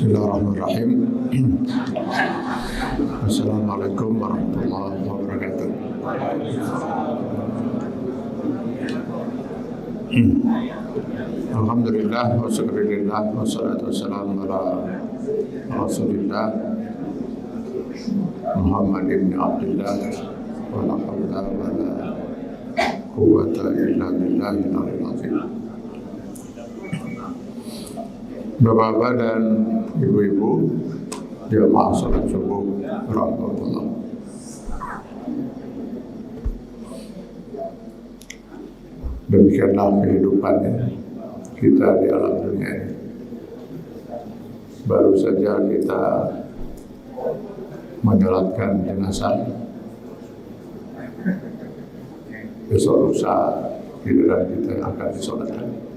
Bismillahirrahmanirrahim. Assalamualaikum warahmatullahi wabarakatuh. Alhamdulillah wa syukurillah wa salatu wassalamu ala Rasulillah Muhammad ibn Abdullah wa la hawla wa la quwwata illa billahil aliyyil azim. Bapak-bapak dan ibu-ibu jamaah salat subuh rahmatullah. Demikianlah kehidupannya kita di alam dunia ini. Baru saja kita menyolatkan jenazah. Besok lusa giliran kita yang akan disolatkan.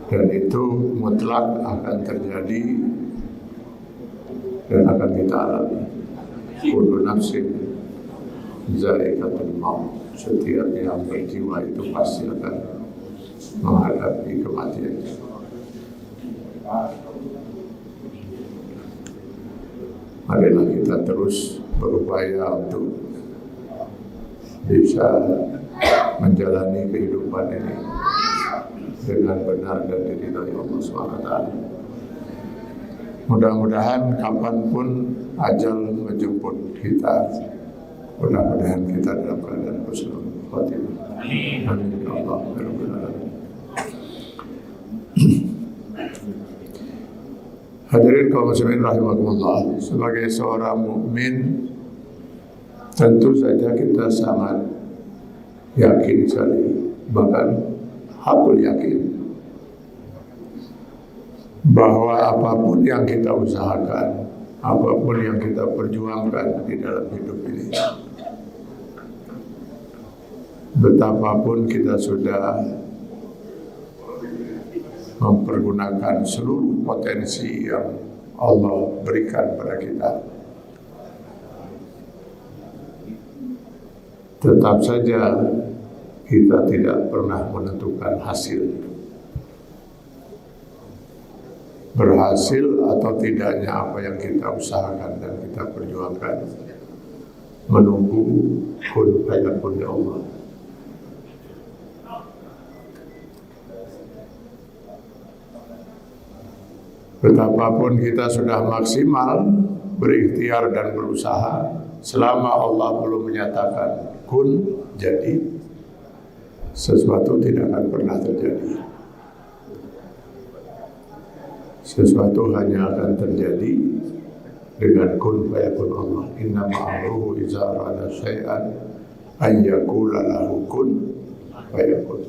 Dan itu mutlak akan terjadi dan akan kita alami. Kullu nafsin za'iqatul maut. Setiap yang berjiwa itu pasti akan menghadapi kematian. Marilah kita terus berupaya untuk bisa menjalani kehidupan ini dengan benar dan diridhai Allah SWT. Mudah-mudahan kapanpun ajal menjemput kita, mudah-mudahan kita dalam keadaan husnul khatimah. Amin ya Allah ya Rabbal alamin. Hadirin kaum muslimin rahimakumullah, sebagai seorang mukmin tentu saja kita sangat yakin sekali, bahkan hakul yakin bahwa apapun yang kita usahakan, apapun yang kita perjuangkan di dalam hidup ini, betapapun kita sudah mempergunakan seluruh potensi yang Allah berikan pada kita, tetap saja kita tidak pernah menentukan hasil. Berhasil atau tidaknya apa yang kita usahakan dan kita perjuangkan, menunggu kun fayakun ya Allah. Betapapun kita sudah maksimal berikhtiar dan berusaha, selama Allah belum menyatakan kun jadi, sesuatu tidak akan pernah terjadi. Sesuatu hanya akan terjadi dengan kun fayakun Allah. Inna ma'amruhu iza arada syai'an an yakula lahu kun fayakun.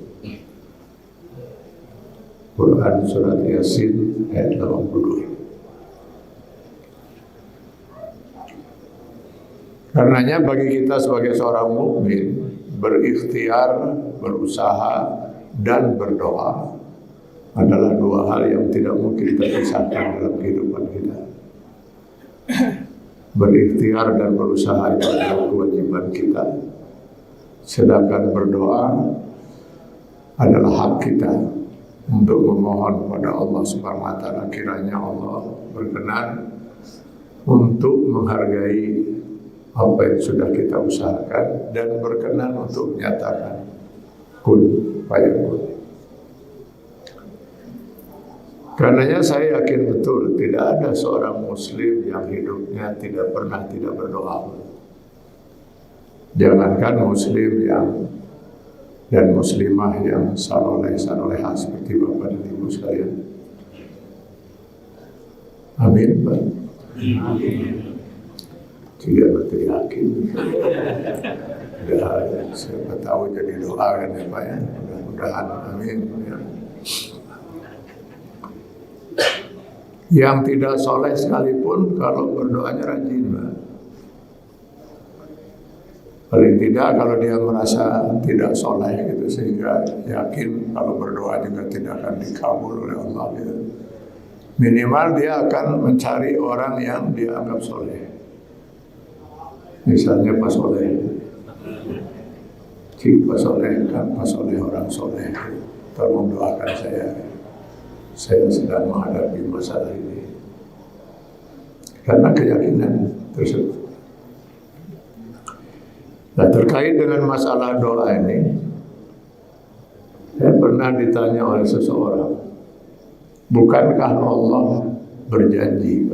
Quran surat Yasin ayat 82. Karenanya bagi kita sebagai seorang mukmin, berikhtiar, berusaha, dan berdoa adalah dua hal yang tidak mungkin terpisahkan dalam kehidupan kita. Berikhtiar dan berusaha itu adalah kewajiban kita, sedangkan berdoa adalah hak kita untuk memohon pada Allah Subhanahu wa taala, kiranya Allah berkenan untuk menghargai apa yang sudah kita usahakan dan berkenan untuk menyatakan kun fayakun. Karenanya saya yakin betul tidak ada seorang muslim yang hidupnya tidak pernah tidak berdoa. Jangankan muslim yang dan muslimah yang saloleh-salolehah seperti Bapak dan Ibu sekalian. Amin Pak. Tidak betul yakin. Ya, siapa tahu jadi doa kan ya Pak ya. Mudah-mudahan amin ya. Yang tidak soleh sekalipun kalau berdoanya rajin Pak. Paling tidak kalau dia merasa tidak soleh gitu, sehingga yakin kalau berdoa juga tidak akan dikabul oleh Allah gitu. Minimal dia akan mencari orang yang dia anggap soleh. Misalnya Pak Soleh, Pak Soleh kan Pak Soleh orang soleh, tolong doakan saya. saya sedang menghadapi masalah ini. Karena keyakinan tersebut. Nah, terkait dengan masalah doa ini, saya pernah ditanya oleh seseorang, bukankah Allah berjanji,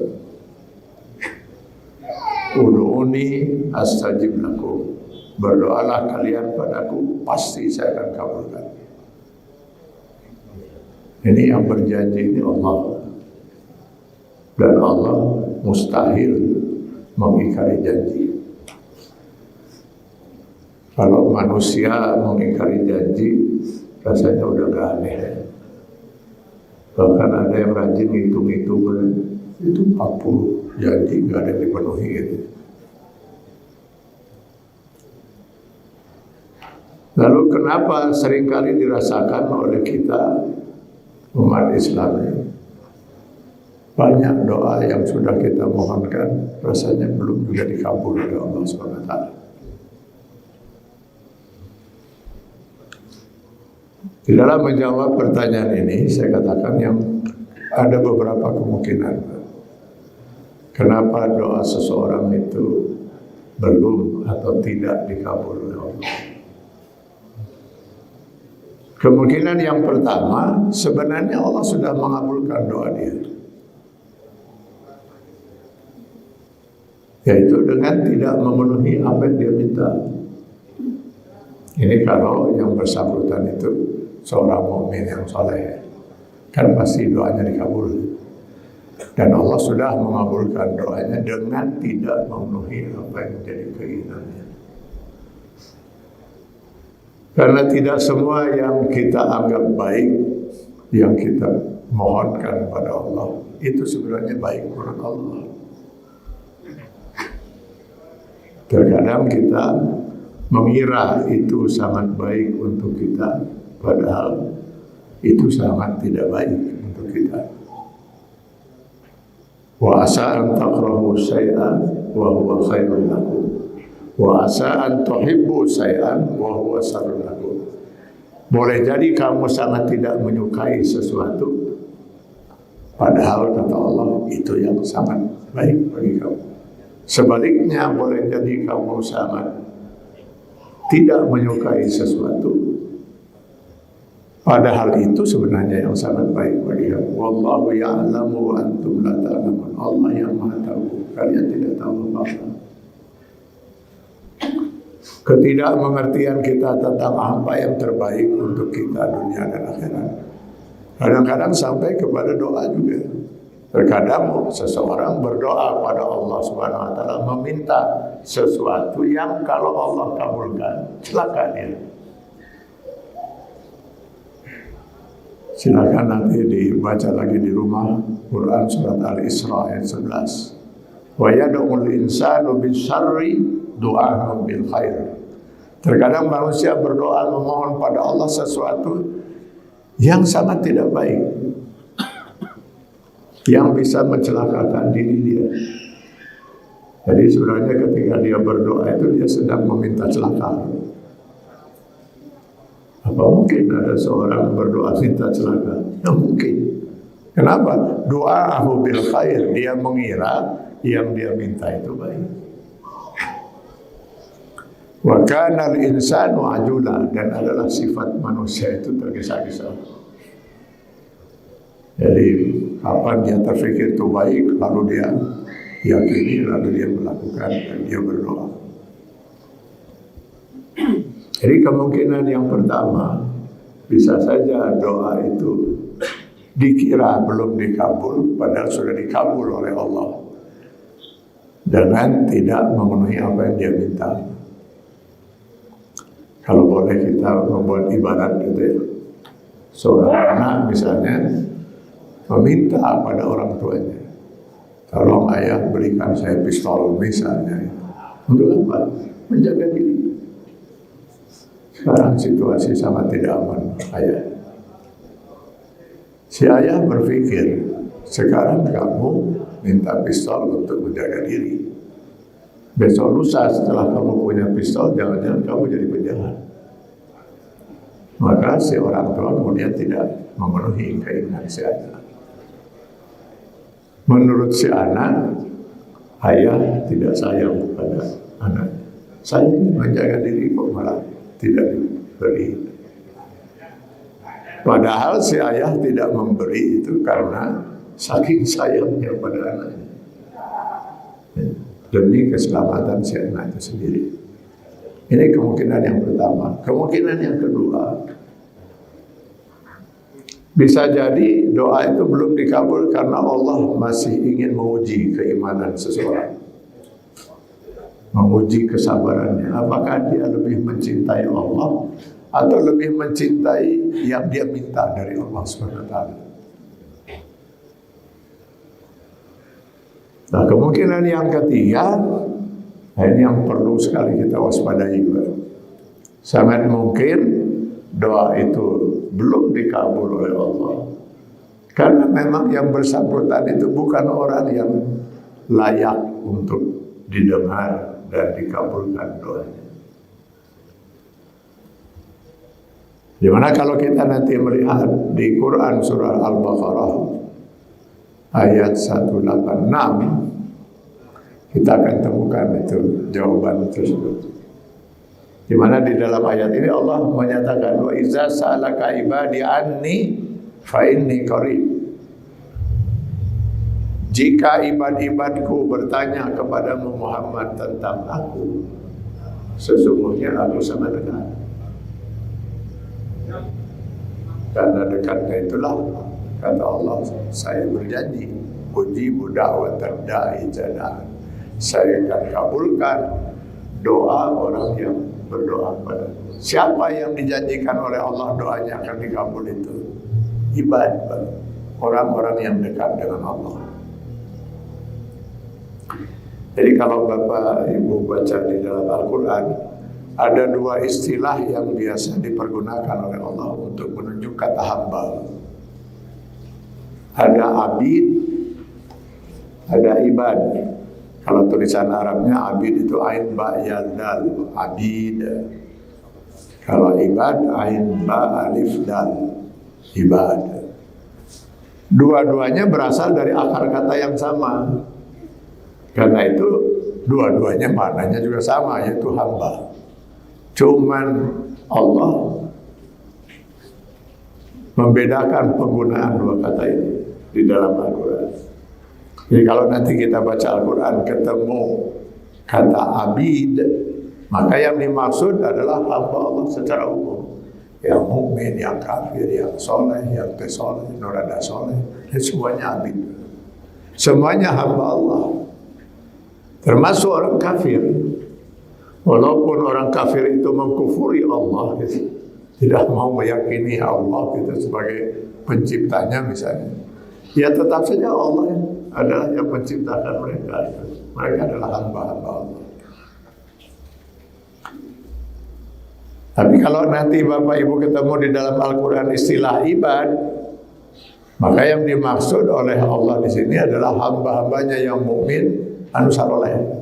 Ud'uni astajib lakum, berdoalah kalian padaku, pasti saya akan kabulkan. Ini yang berjanji ini Allah, dan Allah mustahil mengingkari janji. Kalau manusia mengingkari janji, rasanya udah gak aneh. Bahkan ada yang rajin hitung-hitung, itu 40 janji gak ada yang dipenuhi gitu. Lalu kenapa seringkali dirasakan oleh kita umat Islam ini, banyak doa yang sudah kita mohonkan rasanya belum juga dikabul oleh Allah SWT. Di dalam menjawab pertanyaan ini, saya katakan yang ada beberapa kemungkinan. Kenapa doa seseorang itu belum atau tidak dikabul oleh Allah? Kemungkinan yang pertama, sebenarnya Allah sudah mengabulkan doa dia, yaitu dengan tidak memenuhi apa yang dia minta. Ini kalau yang bersangkutan itu seorang mukmin yang saleh, kan pasti doanya dikabul. Dan Allah sudah mengabulkan doanya dengan tidak memenuhi apa yang menjadi keinginannya. Karena tidak semua yang kita anggap baik, yang kita mohonkan pada Allah, itu sebenarnya baik menurut Allah. Terkadang kita mengira itu sangat baik untuk kita, padahal itu sangat tidak baik untuk kita. Wa asa an takrahu syai'an wa huwa khairun lakum, wa asa an tuhibbu syai'an wa huwa syarrun lakum. Boleh jadi kamu sangat tidak menyukai sesuatu, padahal kata Allah itu yang sangat baik bagi kamu. Sebaliknya boleh jadi kamu sangat tidak menyukai sesuatu, padahal itu sebenarnya yang sangat baik bagi kamu. Wallahu ya'lamu wa antum la ta'lamun. Allah yang Maha tahu, kalian tidak tahu apa-apa. Ketidakmengertian kita tentang apa yang terbaik untuk kita dunia dan akhirat kadang-kadang sampai kepada doa juga. Terkadang seseorang berdoa pada Allah Subhanahu wa taala meminta sesuatu yang kalau Allah kabulkan, celaka dia. Silakan nanti dibaca lagi di rumah Quran surat Al-Isra ayat 11. Wa yad'ul insanu bisyarri du'ahu bil khair. Terkadang manusia berdoa memohon pada Allah sesuatu yang sangat tidak baik, yang bisa mencelakakan diri dia. Jadi sebenarnya ketika dia berdoa itu dia sedang meminta celaka. Apa mungkin ada seorang berdoa minta celaka? Ya mungkin. Kenapa? Doa'ahu bil khair, dia mengira yang dia minta itu baik. Wa kana al-insanu ajula, dan adalah sifat manusia itu tergesa-gesa. Jadi kapan dia terfikir itu baik, lalu dia yakini, lalu dia melakukan dan dia berdoa. Jadi kemungkinan yang pertama, bisa saja doa itu dikira belum dikabul, padahal sudah dikabul oleh Allah dengan tidak memenuhi apa yang dia minta. Kalau boleh kita membuat ibarat gitu ya, seorang anak misalnya meminta pada orang tuanya, tolong ayah belikan saya pistol misalnya. Untuk apa? Menjaga diri. Sekarang situasi sangat tidak aman ayah. Si ayah berpikir, sekarang kamu minta pistol untuk menjaga diri. Besok lusa setelah kamu punya pistol, jangan-jangan kamu jadi penjahat. maka si orang tua kemudian tidak memenuhi keinginan si anak. Menurut si anak, ayah tidak sayang kepada anaknya. Saya ingin menjaga diri kok malah tidak diberi. Padahal si ayah tidak memberi itu karena saking sayangnya pada anaknya, demi keselamatan si anak itu sendiri. Ini kemungkinan yang pertama. Kemungkinan yang kedua, bisa jadi doa itu belum dikabul karena Allah masih ingin menguji keimanan seseorang, menguji kesabarannya. Apakah dia lebih mencintai Allah atau lebih mencintai yang dia minta dari Allah SWT. Nah, kemungkinan yang ketiga, ini yang perlu sekali kita waspadai. Sangat mungkin doa itu belum dikabul oleh Allah karena memang yang bersangkutan itu bukan orang yang layak untuk didengar dan dikabulkan doanya. Dimana kalau kita nanti melihat di Quran surah Al-Baqarah ayat 186, kita akan temukan itu jawaban tersebut. Di mana di dalam ayat ini Allah menyatakan, wa iza sa'alaka ibadi anni fa inni qarib. Jika ibad-ibadku bertanya kepadamu Muhammad tentang aku, sesungguhnya aku sangat dekat. Karena dekatnya itulah, kata Allah, saya berjanji, ujibu da'watad da'i jada'an. Saya akan kabulkan doa orang yang berdoa pada. Siapa yang dijanjikan oleh Allah doanya akan dikabul itu? Ibad, orang-orang yang dekat dengan Allah. Jadi kalau Bapak Ibu baca di dalam Al-Quran, ada dua istilah yang biasa dipergunakan oleh Allah untuk menunjuk kata hamba. Ada abid, ada ibad. Kalau tulisan Arabnya abid itu ain ba ya dal, abid. Kalau ibad ain ba alif dal, ibad. Dua-duanya berasal dari akar kata yang sama. Karena itu dua-duanya maknanya juga sama, yaitu hamba. Cuman Allah membedakan penggunaan dua kata ini di dalam Al-Quran. Jadi kalau nanti kita baca Al-Quran ketemu kata abid, maka yang dimaksud adalah hamba Allah secara umum. Yang mukmin, yang kafir, yang soleh, yang tesoleh, nurada soleh, semuanya abid. Semuanya hamba Allah. Termasuk orang kafir. Walaupun orang kafir itu mengkufuri Allah, gitu, tidak mau meyakini Allah itu sebagai penciptanya misalnya, ya tetap saja Allah adalah yang menciptakan mereka. Mereka adalah hamba-hamba Allah. Tapi kalau nanti Bapak Ibu ketemu di dalam Al-Quran istilah ibad, maka yang dimaksud oleh Allah di sini adalah hamba-hambanya yang mukmin anu saleh.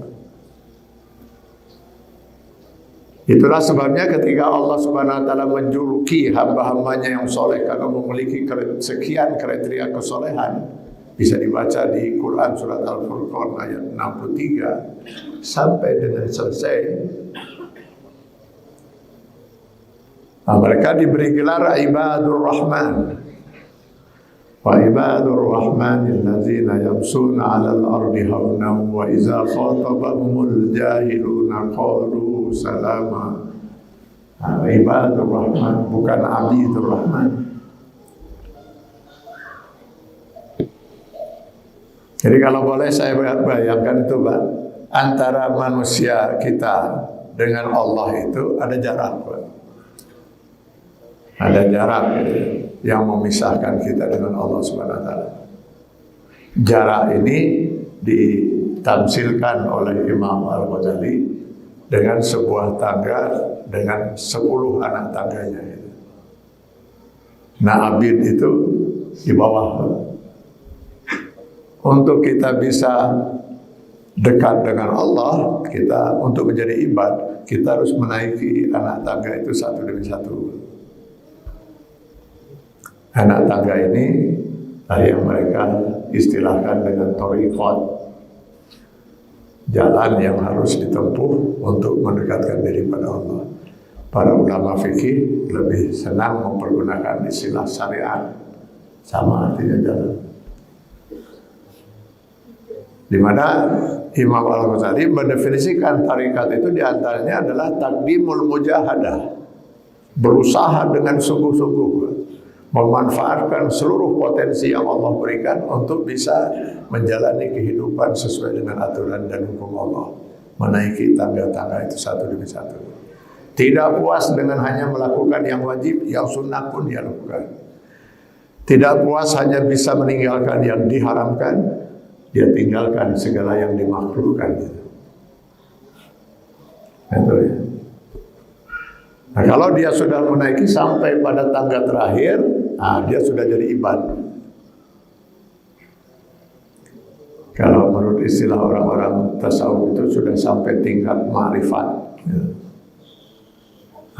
Itulah sebabnya ketika Allah Subhanahu wa taala menjuluki hamba-hambanya yang soleh karena memiliki sekian kriteria kesolehan, bisa dibaca di Quran surat Al-Furqan ayat 63 sampai dengan selesai. Nah, mereka diberi gelar ibadur rahman. Wa ibadur rahmanil ladzina yamsuna 'alal ardi hawnan wa idza khatabahumul jahiluna qalu salama. Ibadur rahman, bukan abidur rahman. Jadi kalau boleh saya bayangkan itu Pak, antara manusia kita dengan Allah itu ada jarak Pak. Ada jarak yang memisahkan kita dengan Allah Subhanahu wa taala. Jarak ini ditamsilkan oleh Imam Al-Ghazali dengan sebuah tangga dengan 10 anak tangganya. Nah, abid itu di bawah. Untuk kita bisa dekat dengan Allah, kita untuk menjadi ibad, kita harus menaiki anak tangga itu satu demi satu. Anak tangga ini yang mereka istilahkan dengan thariqat, jalan yang harus ditempuh untuk mendekatkan diri pada Allah. Para ulama fikih lebih senang mempergunakan istilah syariat, sama artinya jalan. Di mana Imam Al-Ghazali mendefinisikan tarikat itu diantaranya adalah takdimul mujahadah, berusaha dengan sungguh-sungguh, memanfaatkan seluruh potensi yang Allah berikan untuk bisa menjalani kehidupan sesuai dengan aturan dan hukum Allah, menaiki tangga-tangga itu satu demi satu. Tidak puas dengan hanya melakukan yang wajib, yang sunnah pun dia lakukan. Tidak puas hanya bisa meninggalkan yang diharamkan, dia tinggalkan segala yang dimakruhkan. Itu ya. Nah, kalau dia sudah menaiki sampai pada tangga terakhir, dia sudah jadi ibad. Kalau menurut istilah orang-orang tasawuf itu sudah sampai tingkat ma'rifat.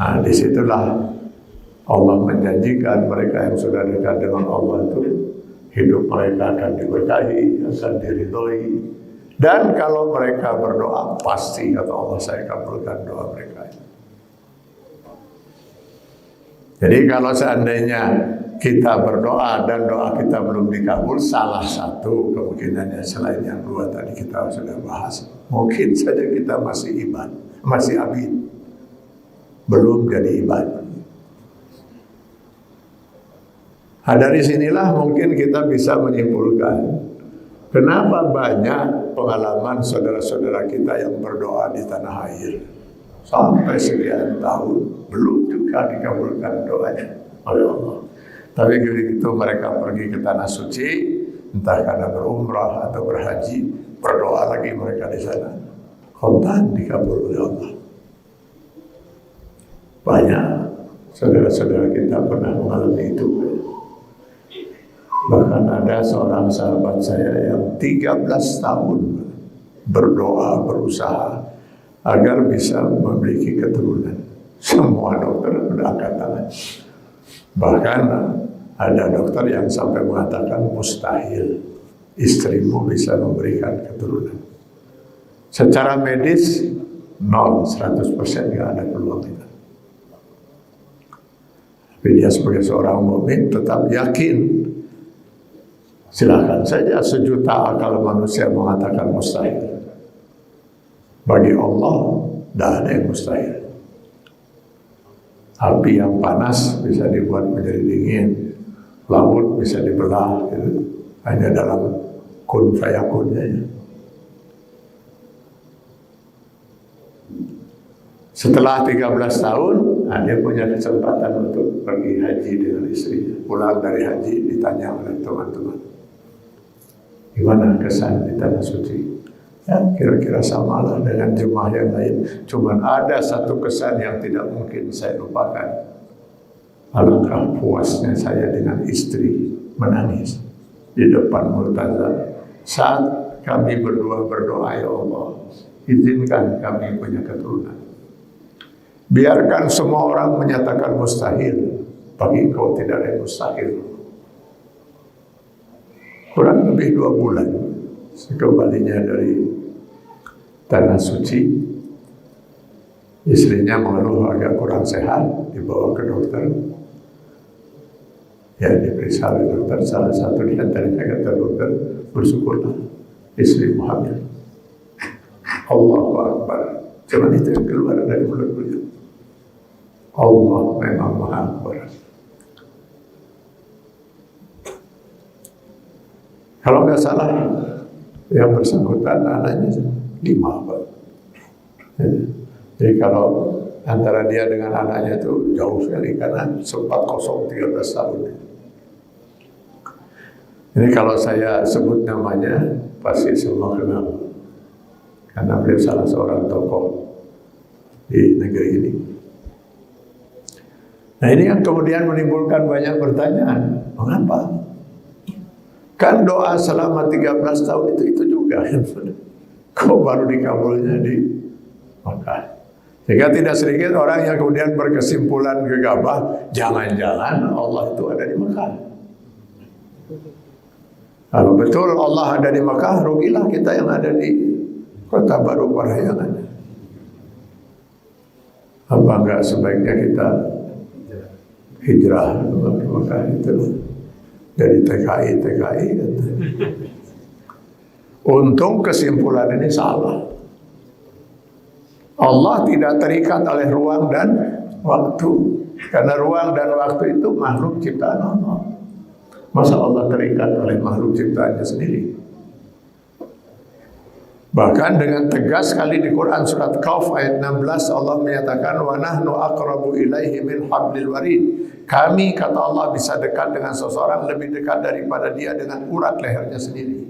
Nah, disitulah Allah menjanjikan mereka yang sudah dekat dengan Allah itu hidup mereka akan diberkahi, akan diridhoi. Dan kalau mereka berdoa, pasti kata Allah, saya kabulkan doa mereka. Jadi kalau seandainya kita berdoa dan doa kita belum dikabul, salah satu kemungkinannya selain yang dua tadi kita sudah bahas, mungkin saja kita masih ibad, masih abid, belum jadi ibad. Nah, dari sinilah mungkin kita bisa menyimpulkan kenapa banyak pengalaman saudara-saudara kita yang berdoa di tanah air sampai sekian tahun belum juga dikabulkan doanya oleh Allah. Tapi begitu mereka pergi ke tanah suci, entah karena berumrah atau berhaji, berdoa lagi mereka di sana, khotbah dikabul oleh Allah. Banyak saudara-saudara kita pernah mengalami itu. Bahkan ada seorang sahabat saya yang 13 tahun berdoa, berusaha agar bisa memiliki keturunan. Semua dokter sudah angkat tangan. Bahkan ada dokter yang sampai mengatakan mustahil istrimu bisa memberikan keturunan. Secara medis 100% nggak ada peluang itu. Tapi dia sebagai seorang mukmin tetap yakin. Silakan saja sejuta akal manusia mengatakan mustahil. Bagi Allah tidak ada yang mustahil. Api yang panas bisa dibuat menjadi dingin, laut bisa dibelah, gitu. Hanya dalam kun fayakunnya. Setelah 13 tahun, dia punya kesempatan untuk pergi haji dengan istrinya. Pulang dari haji ditanya oleh teman-teman, gimana kesan di tanah suci? Ya, kira-kira samalah dengan jemaah yang lain. Cuman ada satu kesan yang tidak mungkin saya lupakan. Alangkah puasnya saya dengan istri menangis di depan Murtaza saat kami berdua berdoa, ya Allah, izinkan kami punya keturunan. Biarkan semua orang menyatakan mustahil, bagi Engkau tidak ada yang mustahil. Kurang lebih 2 bulan sekembalinya dari tanah suci, istrinya mengeluh agak kurang sehat, dibawa ke dokter. Ya, diperiksa oleh dokter. Salah satu di antaranya kata dokter, bersyukurlah istrimu hamil. Allahu Akbar. Cuma itu yang keluar dari mulut beliau. Allah memang Maha Akbar. Kalau nggak salah, yang bersangkutan anaknya 5, Pak. Jadi kalau antara dia dengan anaknya itu jauh sekali, karena sempat kosong 13 tahun. Ini kalau saya sebut namanya pasti semua kenal, karena beliau salah seorang tokoh di negeri ini. Nah, ini yang kemudian menimbulkan banyak pertanyaan. Mengapa? Kan doa selama 13 tahun itu juga. Kok baru dikabulnya di Makkah? Sehingga tidak sedikit orang yang kemudian berkesimpulan gegabah, jangan-jangan Allah itu ada di Mekah. Kalau betul Allah ada di Mekah, rugilah kita yang ada di Kota Baru Parahyangan. Apa enggak sebaiknya kita hijrah ke Mekah itu jadi TKI. Untung kesimpulan ini salah. Allah tidak terikat oleh ruang dan waktu. Karena ruang dan waktu itu makhluk ciptaan Allah. Masa Allah terikat oleh makhluk ciptaannya sendiri? Bahkan dengan tegas sekali di Quran surat Qauf ayat 16 Allah menyatakan wa nahnu aqrabu ilaihi min hablil warid. Kami, kata Allah, bisa dekat dengan seseorang lebih dekat daripada dia dengan urat lehernya sendiri.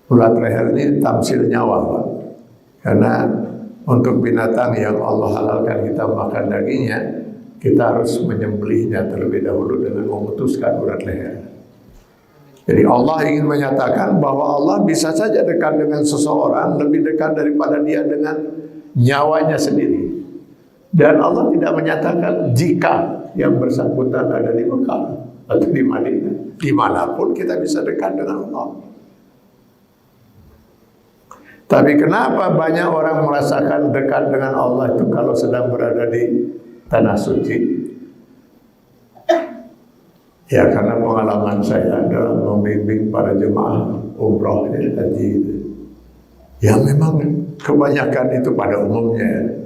Urat leher ini tamsil nyawa, Pak. Karena untuk binatang yang Allah halalkan kita makan dagingnya, kita harus menyembelihnya terlebih dahulu dengan memutuskan urat leher. Jadi Allah ingin menyatakan bahwa Allah bisa saja dekat dengan seseorang lebih dekat daripada dia dengan nyawanya sendiri. Dan Allah tidak menyatakan jika yang bersangkutan ada di Mekah atau di Madinah. Dimanapun kita bisa dekat dengan Allah. Tapi kenapa banyak orang merasakan dekat dengan Allah itu kalau sedang berada di tanah suci? Ya, karena pengalaman saya dalam membimbing para jemaah umroh dan haji itu, ya memang kebanyakan itu pada umumnya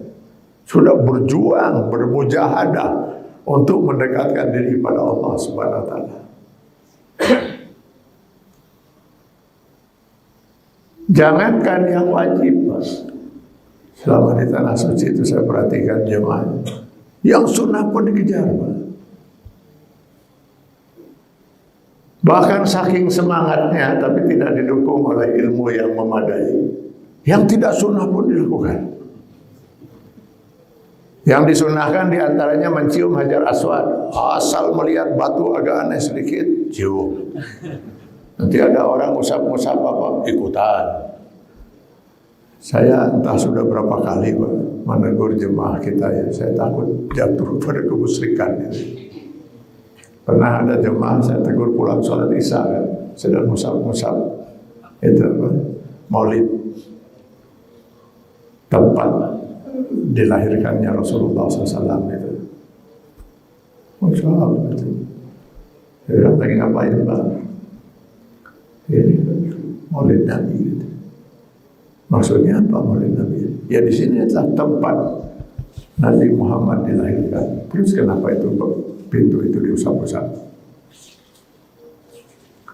sudah berjuang, bermujahadah untuk mendekatkan diri pada Allah Subhanahu wa taala. Jangankan yang wajib, Mas. Selama di tanah suci itu saya perhatikan jemaah, yang sunnah pun dikejar, Mas. Bahkan saking semangatnya, tapi tidak didukung oleh ilmu yang memadai. Yang tidak sunnah pun dilakukan. Yang disunahkan diantaranya mencium Hajar Aswad. Asal melihat batu agak aneh sedikit, cium. Nanti ada orang ngusap-ngusap apa, ikutan. Saya entah sudah berapa kali Pak, menegur jemaah kita ya, saya takut jatuh pada kemusyrikan. Pernah ada jemaah saya tegur pulang sholat isya kan, sedang ngusap-ngusap itu apa, maulid, tempat dilahirkannya Rasulullah SAW itu. Masya Allah itu. Ya, lagi ngapain Pak? Ini maulid Nabi gitu. Maksudnya apa maulid Nabi? Ya di sini adalah tempat Nabi Muhammad dilahirkan. Terus kenapa itu pintu itu diusap-usap?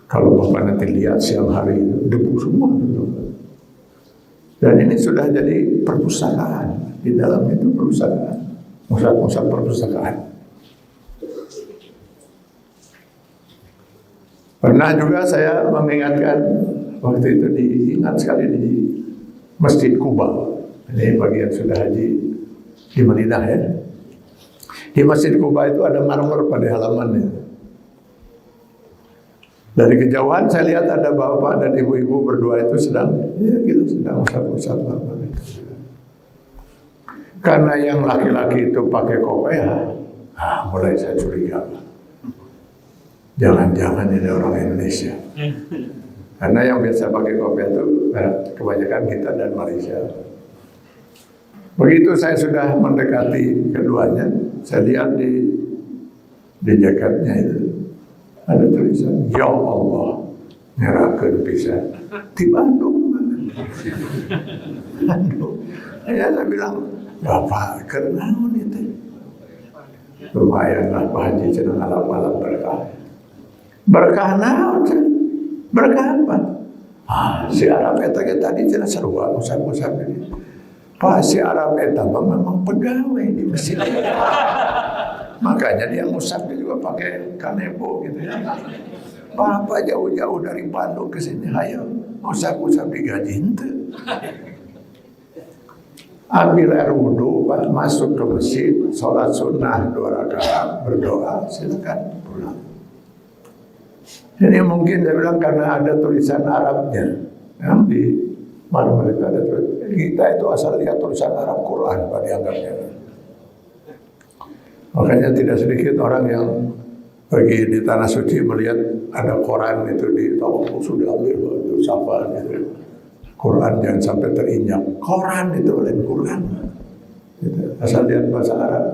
Kalau Bapak nanti lihat siang hari debu semua gitu. Dan ini sudah jadi perpustakaan. Di dalam itu perpustakaan. Usap-usap perpustakaan. Pernah juga saya mengingatkan waktu itu diingat sekali di Masjid Kuba. Ini bagi yang sudah haji di Madinah ya. Di Masjid Kuba itu ada marmer pada halamannya. Dari kejauhan saya lihat ada bapak dan ibu-ibu berdua itu sedang usap-usap marmer. Karena yang laki-laki itu pakai kopiah, mulai saya curiga. Jangan-jangan ini orang Indonesia. Karena yang biasa pakai kopiah itu kebanyakan kita dan Malaysia. Begitu saya sudah mendekati keduanya, saya lihat di jaketnya itu ada tulisan, Ya Allah, nyerahkan bisa di Bandung. Bandung. Ya, saya bilang, Bapak kenaun itu. Lumayanlah Pak Haji cenah alam-alam berkah. Berkah naon? Berkah apa? Si Arab eta tadi cenah sarua usap-usap ini. Pak si Arab eta memang pegawai di masjid. Makanya dia ngusapnya juga pakai kanebo gitu ya. Bapak jauh-jauh dari Bandung ke sini, ayo ngusap-usap digaji henteu. Ambil air wudu, Pak, masuk ke masjid, sholat sunnah 2 rakaat, berdoa, silakan pulang. Ini mungkin saya bilang karena ada tulisan Arabnya yang Mana mereka ada tulis. Kita itu asal lihat tulisan Arab Quran Pak dianggapnya. Makanya tidak sedikit orang yang pergi di tanah suci melihat ada Quran itu di toko sudah ambil itu siapa gitu. Quran jangan sampai terinjak. Quran itu lain Quran. Gitu. Asal lihat bahasa Arab.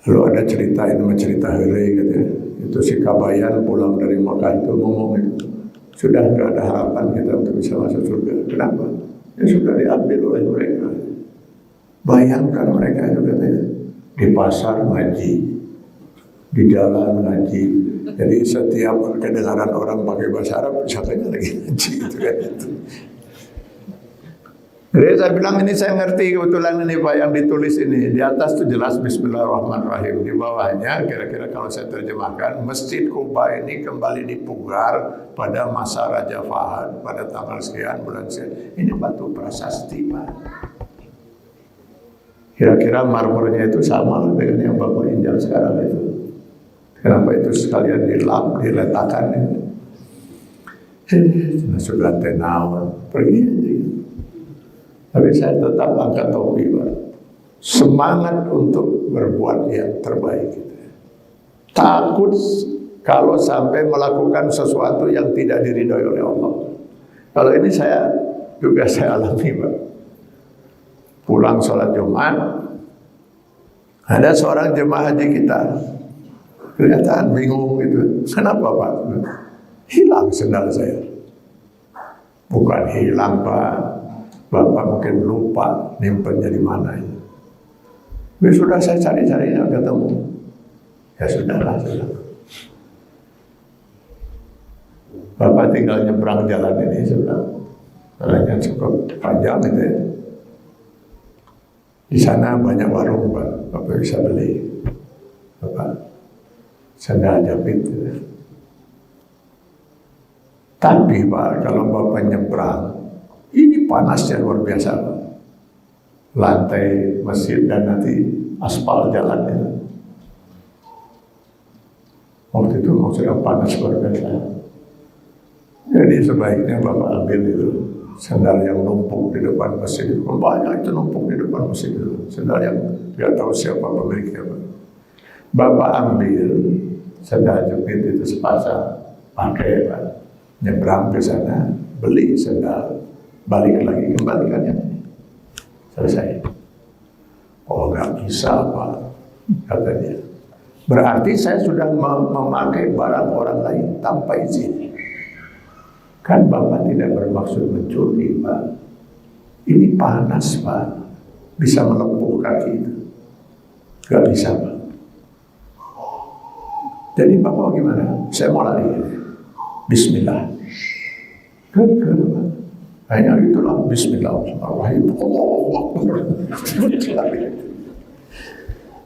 Lalu ada cerita ini cerita Hore gitu. Itu si Kabayan pulang dari Makkah itu ngomong itu. Sudah tidak ada harapan kita untuk bisa masuk surga. Kenapa? Ya sudah diambil oleh mereka. Bayangkan mereka itu katanya di pasar ngaji, di jalan ngaji. Jadi setiap kedengaran orang pakai bahasa Arab, siapanya lagi ngaji gitu kan itu. Jadi saya bilang ini saya ngerti kebetulan ini Pak yang ditulis ini. Di atas itu jelas Bismillahirrahmanirrahim. Di bawahnya kira-kira kalau saya terjemahkan, Masjid Kuba ini kembali dipugar pada masa Raja Fahad pada tanggal sekian bulan sekian. Ini batu prasasti Pak. Kira-kira marmornya itu sama dengan yang Bapak injak sekarang itu. Kenapa itu sekalian dilap, diletakkan itu? Sudah tenang, pergi aja. Tapi saya tetap angkat topi Pak. Semangat untuk berbuat yang terbaik. Takut kalau sampai melakukan sesuatu yang tidak diridhoi oleh Allah. Kalau ini saya alami Pak. Pulang sholat Jumat, ada seorang jemaah haji kita. Kelihatan bingung gitu. Kenapa Pak? Hilang sendal saya. Bukan hilang Pak. Bapak mungkin lupa nyimpennya di mana ini. Tapi sudah saya cari-cari nggak ketemu. Ya sudahlah. Bapak tinggal nyebrang jalan ini sudah. Jalannya cukup panjang itu ya. Di sana banyak warung Pak. Bapak bisa beli. Bapak sandal jepit. Tapi Pak kalau Bapak nyebrang, ini panasnya luar biasa. Lantai masjid dan nanti aspal jalan itu. Waktu itu maksudnya panas luar biasa. Jadi sebaiknya Bapak ambil itu sandal yang numpuk di depan masjid itu. Banyak itu numpuk di depan masjid itu. Sandal yang tidak tahu siapa pemiliknya. Bapak ambil sandal jepit itu sepasang, pakai Pak. Nyebrang ke sana, beli sandal. Balik lagi, kembalikan yang ini. Selesai. Oh nggak bisa Pak, kata dia. Berarti saya sudah memakai barang orang lain tanpa izin. Kan Bapak tidak bermaksud mencuri Pak. Ini panas Pak, bisa melepuh kaki itu. Gak bisa Pak. Jadi Bapak gimana? Saya mau lari. Bismillah. Gagal Pak. Hanya itulah Bismillahirrahmanirrahim. Allahu Akbar.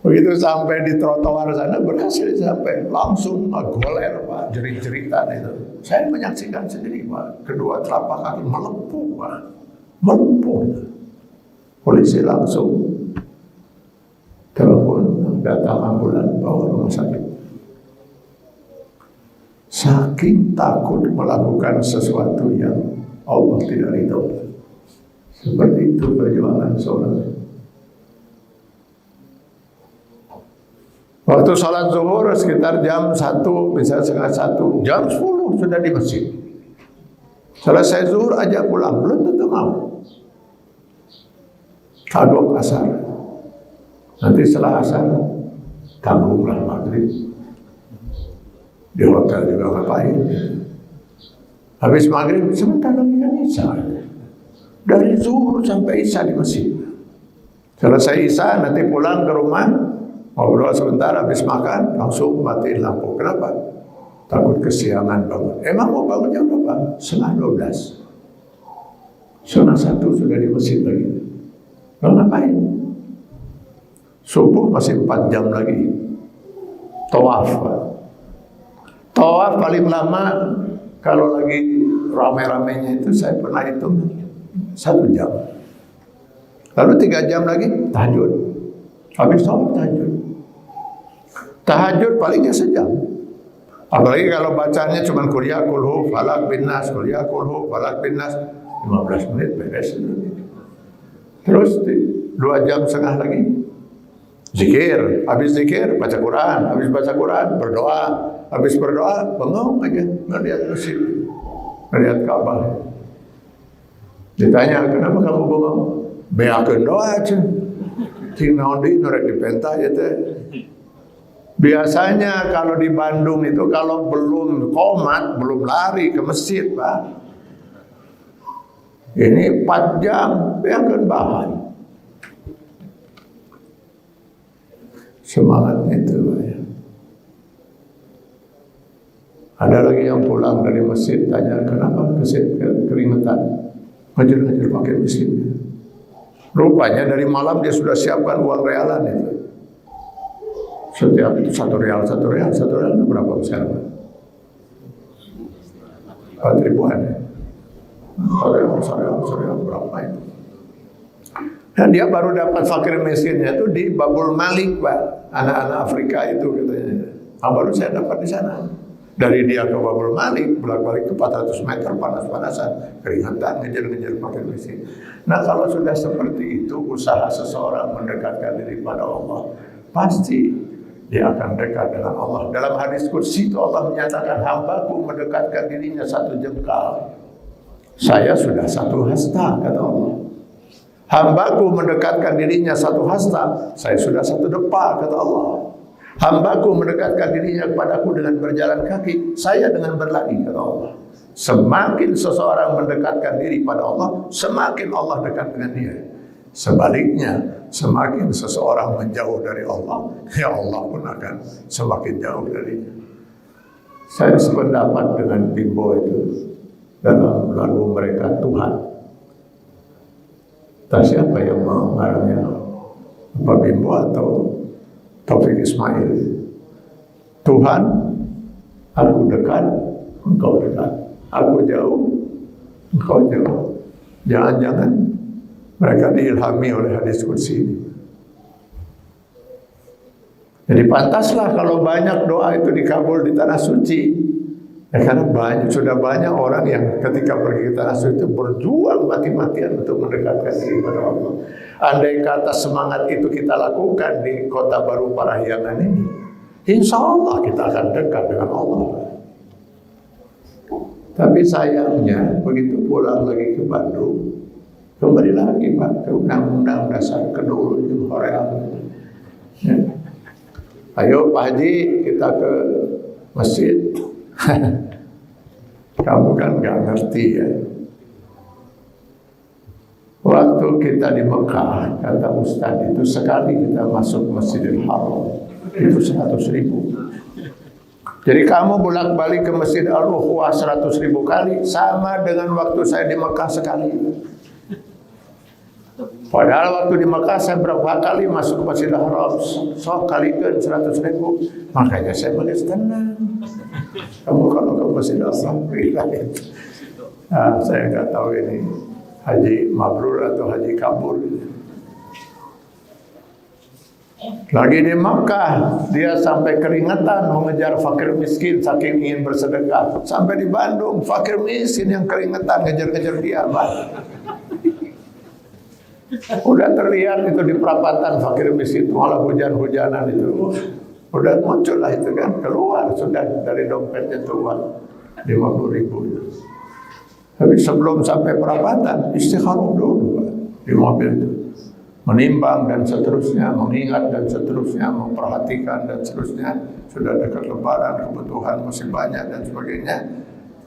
Begitu sampai di trotoar sana berhasil sampai langsung goler Pak, jerit-jeritan itu. Saya menyaksikan sendiri Pak, kedua telapak kaki melepuh Pak, melepuh. Polisi langsung telepon datang ambulan bawa rumah sakit. Saking takut melakukan sesuatu yang Allah tidak ridho. Seperti itu perjuangan seorang. Waktu sholat zuhur sekitar jam 1, bisa setengah 1, jam 10 sudah di masjid. Selesai zuhur aja pulang, belum tentu mau. Kagok asar. Nanti setelah asar, tanggunglah maghrib. Di hotel juga ngapain. Habis maghrib sebentar lagi kan isya. Dari zuhur sampai isya di masjid. Selesai isya nanti pulang ke rumah, ngobrol sebentar, habis makan langsung matiin lampu. Kenapa? Takut kesiangan bangun. Emang mau bangun jam berapa? 11:30. Setengah 1 sudah di masjid lagi. Lalu ngapain? Subuh masih 4 jam lagi. Tawaf. Tawaf paling lama kalau lagi rame-ramenya itu saya pernah hitung 1 jam. Lalu 3 jam lagi tahajud. Habis tawaf tahajud. Tahajud palingnya sejam. Apalagi kalau bacanya cuma kuliah kulhu falak bin nas, kuliah kulhu falak bin nas. 15 menit beres. Terus 2 jam setengah lagi zikir, habis zikir baca Quran, habis baca Quran berdoa, habis berdoa bengong aja melihat masjid, melihat Ka'bah. Ditanya, kenapa kamu bengong? Beakeun doa aja. Cing naon deui nu rek dipentah ya teh. Biasanya kalau di Bandung itu kalau belum qomat, belum lari ke masjid, Pak. Ini 4 jam beakeun bahan. Semangatnya itu, Pak, ya. Ada lagi yang pulang dari masjid tanya, kenapa keringetan? Ngejar-ngejar pakai mesin. Rupanya dari malam dia sudah siapkan uang realan itu. Setiap itu 1 real itu berapa sekarang? 4 ribuan ya. 1 real berapa itu? Dan dia baru dapat fakir miskinnya itu di Babul Malik, Pak. Anak-anak Afrika itu katanya. Baru saya dapat di sana. Dari dia ke Babul Malik, bolak-balik ke 400 meter, panas-panasan, keringetan, ngejar-ngejar pakai mesin. Nah, kalau sudah seperti itu, usaha seseorang mendekatkan diri pada Allah, pasti dia akan dekat dengan Allah. Dalam hadis kursi itu Allah menyatakan, hambaku mendekatkan dirinya 1 jengkal. Saya sudah 1 hasta, kata Allah. Hambaku mendekatkan dirinya 1 hasta, saya sudah 1 depa, kata Allah. Hambaku mendekatkan dirinya kepadaku dengan berjalan kaki, saya dengan berlari, kata Allah. Semakin seseorang mendekatkan diri pada Allah, semakin Allah dekat dengan dia. Sebaliknya, semakin seseorang menjauh dari Allah, ya Allah pun akan semakin jauh darinya. Saya sependapat dengan Bimbo itu dalam lagu mereka Tuhan. Tak siapa yang mau ngarangnya, apa Bimbo atau Taufik Ismail. Tuhan, aku dekat, engkau dekat. Aku jauh, engkau jauh. Jangan-jangan mereka diilhami oleh hadis kursi ini. Jadi pantaslah kalau banyak doa itu dikabul di tanah suci. Ya, karena sudah banyak orang yang ketika pergi ke tanah suci itu berjuang mati-matian untuk mendekatkan diri kepada Allah. Andai kata semangat itu kita lakukan di Kota Baru Parahyangan ini, insya Allah kita akan dekat dengan Allah. Tapi sayangnya begitu pulang lagi ke Bandung, kembali lagi Pak ke Undang-Undang Dasar kedua Korea. Ya. Ayo Pak Haji kita ke masjid. Kamu kan gak ngerti ya. Waktu kita di Mekah, kata Ustaz itu sekali kita masuk Masjidil Haram itu 100.000. Jadi kamu bolak-balik ke Masjid Al-Ukhuwah 100.000 kali, sama dengan waktu saya di Mekah sekali. Padahal waktu di Mekah saya berapa kali masuk ke Masjidil Haram, kalikan 100.000. Makanya saya manis tenang. Kamu kalau ke Masjidil Haram, nah, saya nggak tahu ini haji mabrur atau haji kabur. Lagi di Makkah, dia sampai keringetan mengejar fakir miskin saking ingin bersedekah. Sampai di Bandung, fakir miskin yang keringetan ngejar-ngejar dia, Pak. Udah terlihat itu di perapatan fakir miskin, malah hujan-hujanan itu. Udah muncul lah itu kan, keluar sudah dari dompetnya keluar 50.000 itu. Tapi sebelum sampai perapatan, istikharah dulu Pak, di mobil itu. Menimbang dan seterusnya, mengingat dan seterusnya, memperhatikan dan seterusnya. Sudah dekat lebaran, kebutuhan masih banyak dan sebagainya.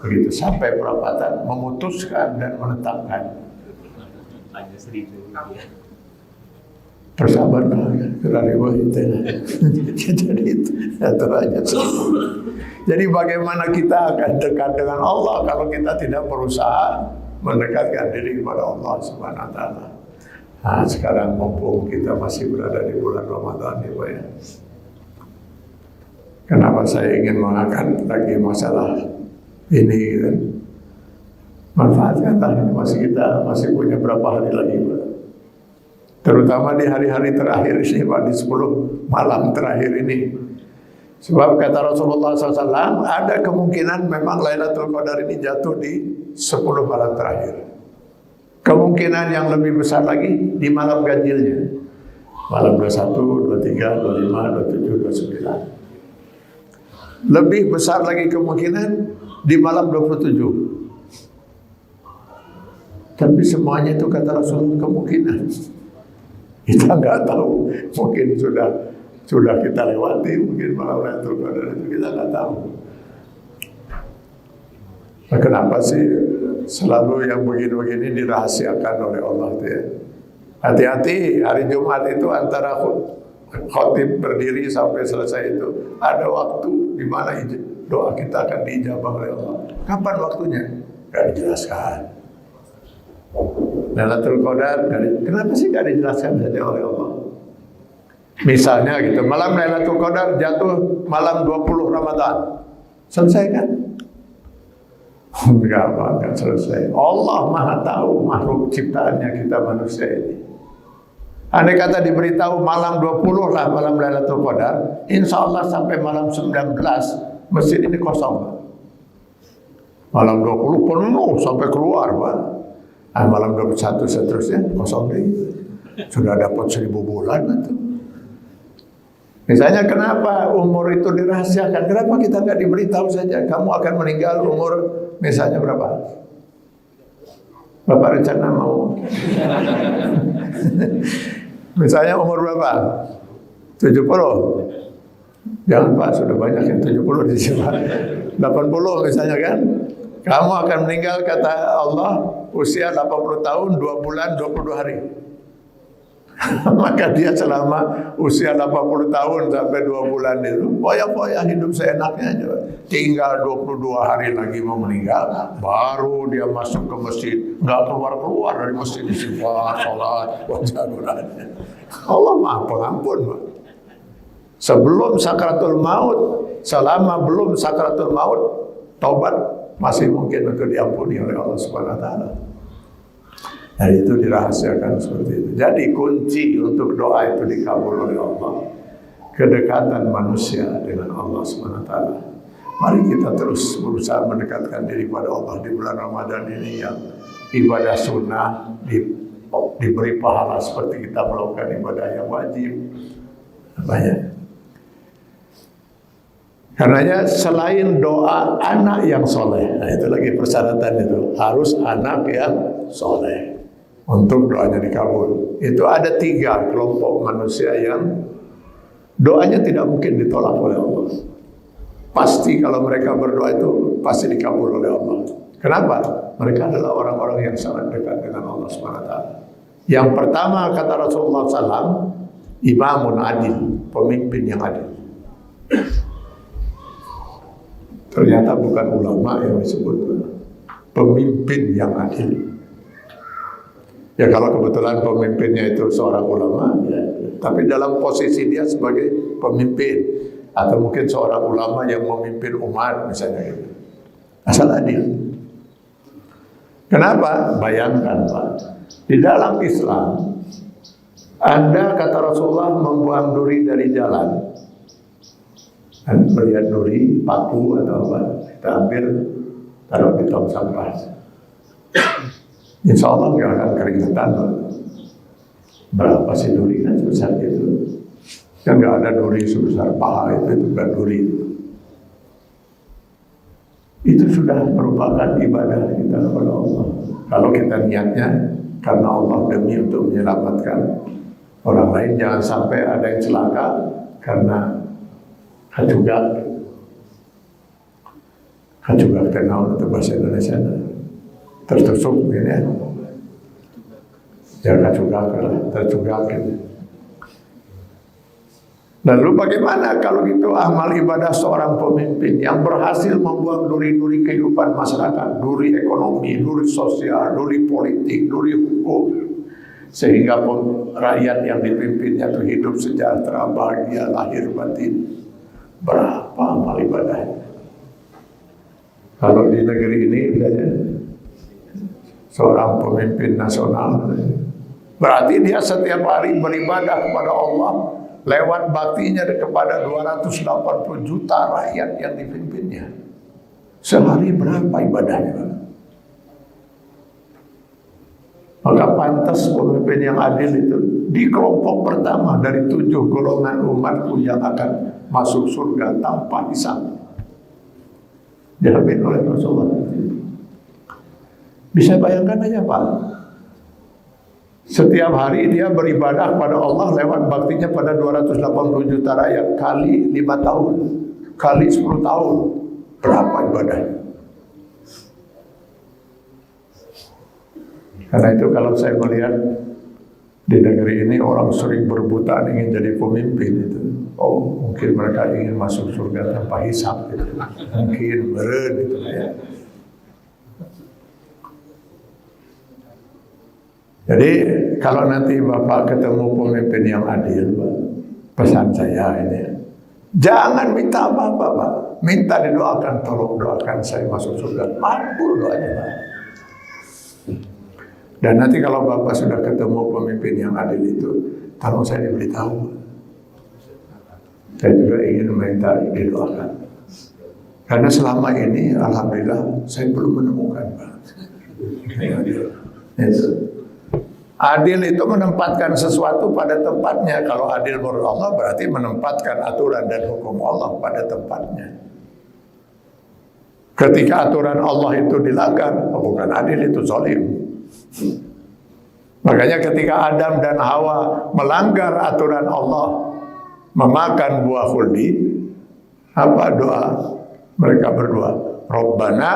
Begitu sampai perapatan, memutuskan dan menetapkan. Bersabarlah, kerana itu. Jadi itu, itu aja. Jadi bagaimana kita akan dekat dengan Allah kalau kita tidak berusaha mendekatkan diri kepada Allah Subhanahu Wa Taala. Nah, sekarang mumpung kita masih berada di bulan Ramadan ya Pak ya. Kenapa saya ingin mengangkat lagi masalah ini kan? Manfaatkanlah ini kita masih punya berapa hari lagi Pak. Terutama di hari-hari terakhir ini Pak, di 10 malam terakhir ini. Sebab kata Rasulullah SAW, ada kemungkinan memang Lailatul Qadar ini jatuh di 10 malam terakhir. Kemungkinan yang lebih besar lagi di malam ganjilnya. Malam 21, 23, 25, 27, 29. Lebih besar lagi kemungkinan di malam 27. Tapi semuanya itu kata Rasulullah kemungkinan. Kita nggak tahu. Mungkin sudah kita lewati. Mungkin malam Lailatul Qadar itu kita nggak tahu. Nah, kenapa sih selalu yang begini-begini dirahasiakan oleh Allah ya? Hati-hati, hari Jumat itu antara khotib berdiri sampai selesai itu ada waktu di mana doa kita akan diijabah oleh Allah. Kapan waktunya? Gak dijelaskan. Lailatul Qadar, kenapa sih gak dijelaskan saja oleh Allah? Misalnya gitu, malam Lailatul Qadar jatuh malam 20 Ramadan. Selesai kan? Enggak selesai. Allah Maha tahu makhluk ciptaannya kita manusia ini. Andai kata diberitahu malam 20 lah malam Lailatul Qadar, insya Allah sampai malam 19 masjid ini kosong. Malam 20 penuh sampai keluar, Pak. Malam 21 seterusnya kosong deh. Sudah dapat 1000 bulan itu. Misalnya kenapa umur itu dirahasiakan? Kenapa kita nggak diberitahu saja? Kamu akan meninggal umur misalnya berapa? Bapak rencana mau? Misalnya umur berapa? 70. Jangan Pak, sudah banyak yang 70 di sini. 80 misalnya kan? Kamu akan meninggal kata Allah usia 80 tahun 2 bulan 22 hari. Maka dia selama usia 80 tahun sampai 2 bulan itu poya-poya hidup seenaknya aja. Tinggal 22 hari lagi mau meninggal, baru dia masuk ke masjid. Nggak keluar-keluar dari masjid, istighfar, sholat, baca Quran. Allah Maha Pengampun, Pak. Sebelum sakratul maut, selama belum sakratul maut, taubat masih mungkin untuk diampuni oleh Allah Subhanahu wa taala. Nah, itu dirahasiakan seperti itu. Jadi kunci untuk doa itu dikabul oleh Allah, kedekatan manusia dengan Allah Subhanahu wa taala. Mari kita terus berusaha mendekatkan diri pada Allah di bulan Ramadan ini yang ibadah sunnah diberi pahala seperti kita melakukan ibadah yang wajib. Banyak. Karenanya selain doa anak yang soleh, nah itu lagi persyaratan itu, harus anak yang soleh untuk doanya dikabul. Itu ada 3 kelompok manusia yang doanya tidak mungkin ditolak oleh Allah. Pasti kalau mereka berdoa itu pasti dikabul oleh Allah. Kenapa? Mereka adalah orang-orang yang sangat dekat dengan Allah SWT. Yang pertama kata Rasulullah SAW, imamun adil, pemimpin yang adil. Ternyata bukan ulama yang disebut, pemimpin yang adil. Ya kalau kebetulan pemimpinnya itu seorang ulama, ya, tapi dalam posisi dia sebagai pemimpin, atau mungkin seorang ulama yang memimpin umat misalnya gitu. Asal adil. Kenapa? Bayangkan Pak, di dalam Islam Anda kata Rasulullah membuang duri dari jalan. Dan melihat duri, paku atau apa, kita ambil, taruh di tong sampah. Insya Allah nggak akan keringetan. Berapa sih duri kan sebesar itu? Kan nggak ada duri sebesar paha itu bukan duri. Itu sudah merupakan ibadah kita kepada Allah. Kalau kita niatnya karena Allah demi untuk menyelamatkan orang lain, jangan sampai ada yang celaka karena kacugak kenal atau bahasa Indonesia tertusuk gitu ya. Ya kacugak gitu. Lalu bagaimana kalau gitu amal ibadah seorang pemimpin yang berhasil membuang duri-duri kehidupan masyarakat, duri ekonomi, duri sosial, duri politik, duri hukum, sehingga rakyat yang dipimpinnya itu hidup sejahtera, bahagia, lahir batin. Berapa amal ibadahnya? Kalau di negeri ini seorang pemimpin nasional, berarti dia setiap hari beribadah kepada Allah lewat baktinya kepada 280 juta rakyat yang dipimpinnya. Sehari berapa ibadahnya? Maka pantas pemimpin yang adil itu di kelompok pertama dari 7 golongan umatku yang akan masuk surga tanpa hisab. Dijamin oleh Rasulullah. Bisa bayangkan aja Pak, setiap hari dia beribadah pada Allah lewat baktinya pada 280 juta rakyat kali 5 tahun, kali 10 tahun, berapa ibadahnya? Karena itu kalau saya melihat di negeri ini orang sering berebutan ingin jadi pemimpin itu. Oh, mungkin mereka ingin masuk surga tanpa hisab gitu. Mungkin meren gitu ya. Jadi kalau nanti Bapak ketemu pemimpin yang adil, Pak, pesan saya ini, jangan minta apa-apa, Pak. Minta didoakan, tolong doakan saya masuk surga. Mampu doanya, Pak. Dan nanti kalau Bapak sudah ketemu pemimpin yang adil itu, tolong saya diberitahu. Saya juga ingin minta didoakan. Karena selama ini, alhamdulillah, saya belum menemukan, Pak. Adil itu menempatkan sesuatu pada tempatnya. Kalau adil menurut Allah berarti menempatkan aturan dan hukum Allah pada tempatnya. Ketika aturan Allah itu dilanggar, bukan adil, itu zalim. Makanya ketika Adam dan Hawa melanggar aturan Allah, memakan buah khuldi, apa doa mereka berdua? Rabbana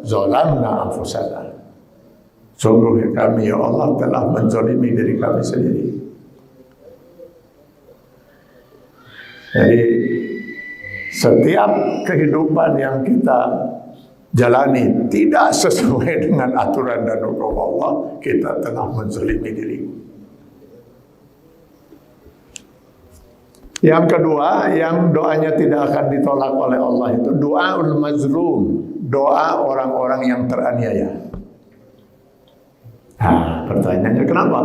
zalamna anfusana. Sungguh kami ya Allah telah menzalimi diri kami sendiri. Jadi setiap kehidupan yang kita jalani tidak sesuai dengan aturan dan hukum Allah, kita telah menzalimi diri. Yang kedua, yang doanya tidak akan ditolak oleh Allah itu doaul mazlum, doa orang-orang yang teraniaya. Nah, pertanyaannya kenapa?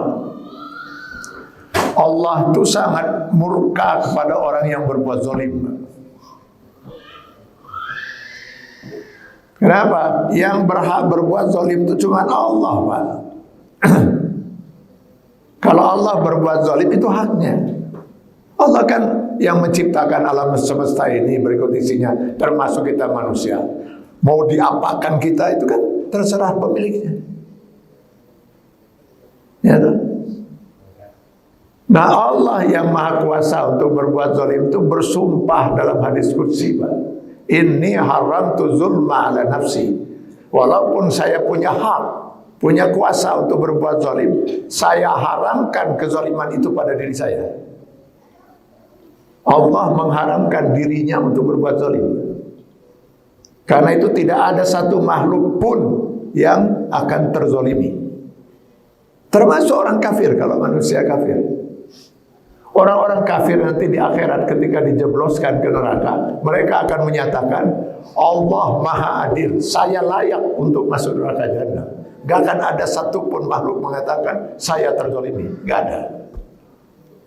Allah itu sangat murka kepada orang yang berbuat zalim. Kenapa? Yang berhak berbuat zalim itu cuma Allah, Pak. Kalau Allah berbuat zalim itu haknya. Allah kan yang menciptakan alam semesta ini berikut isinya, termasuk kita manusia. Mau diapakan kita itu kan terserah pemiliknya. Ya toh? Nah, Allah yang maha kuasa untuk berbuat zalim itu bersumpah dalam hadis qudsi, Pak. Inni haramtu zulma ala nafsi. Walaupun saya punya hak, punya kuasa untuk berbuat zalim, saya haramkan kezaliman itu pada diri saya. Allah mengharamkan dirinya untuk berbuat zalim. Karena itu tidak ada satu makhluk pun yang akan terzalimi. Termasuk orang kafir kalau manusia kafir. Orang-orang kafir nanti di akhirat ketika dijebloskan ke neraka, mereka akan menyatakan Allah maha adil, saya layak untuk masuk neraka jahanam. Gak akan ada satupun makhluk mengatakan saya terzalimi, gak ada.